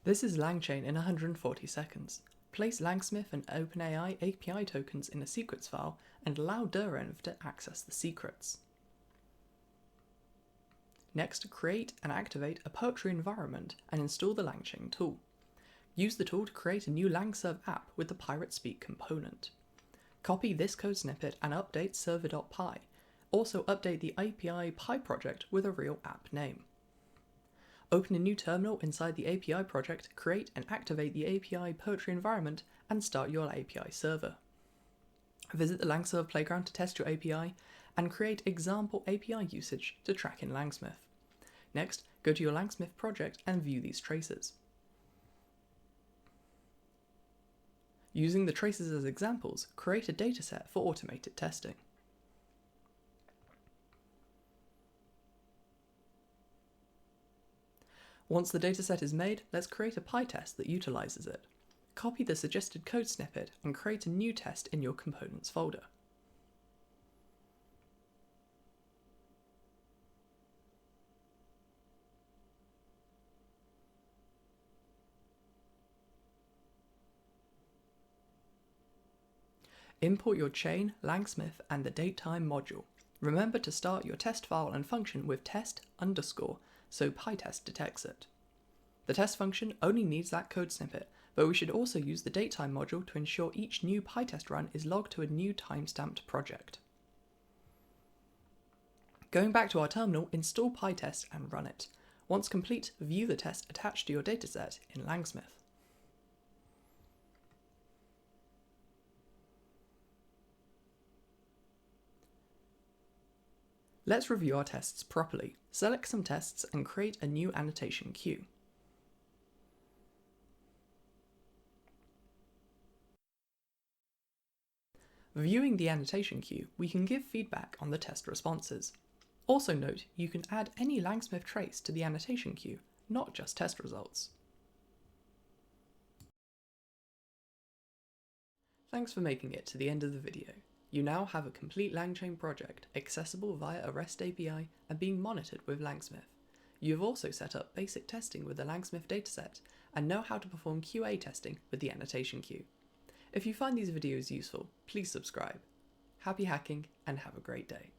This is LangChain in 140 seconds. Place LangSmith and OpenAI API tokens in a secrets file and allow derenv to access the secrets. Next, create and activate a poetry environment and install the LangChain tool. Use the tool to create a new LangServe app with the Pirate Speak component. Copy this code snippet and update server.py. Also update the API Py project with a real app name. Open a new terminal inside the API project, create and activate the API poetry environment, and start your API server. Visit the LangServe playground to test your API, and create example API usage to track in LangSmith. Next, go to your LangSmith project and view these traces. Using the traces as examples, create a dataset for automated testing. Once the dataset is made, let's create a PyTest that utilizes it. Copy the suggested code snippet and create a new test in your components folder. Import your chain, LangSmith, and the datetime module. Remember to start your test file and function with test_, so PyTest detects it. The test function only needs that code snippet, but we should also use the datetime module to ensure each new PyTest run is logged to a new timestamped project. Going back to our terminal, install PyTest and run it. Once complete, view the test attached to your dataset in LangSmith. Let's review our tests properly. Select some tests and create a new annotation queue. Viewing the annotation queue, we can give feedback on the test responses. Also note, you can add any LangSmith trace to the annotation queue, not just test results. Thanks for making it to the end of the video. You now have a complete LangChain project, accessible via a REST API and being monitored with LangSmith. You have also set up basic testing with the LangSmith dataset and know how to perform QA testing with the annotation queue. If you find these videos useful, please subscribe. Happy hacking and have a great day.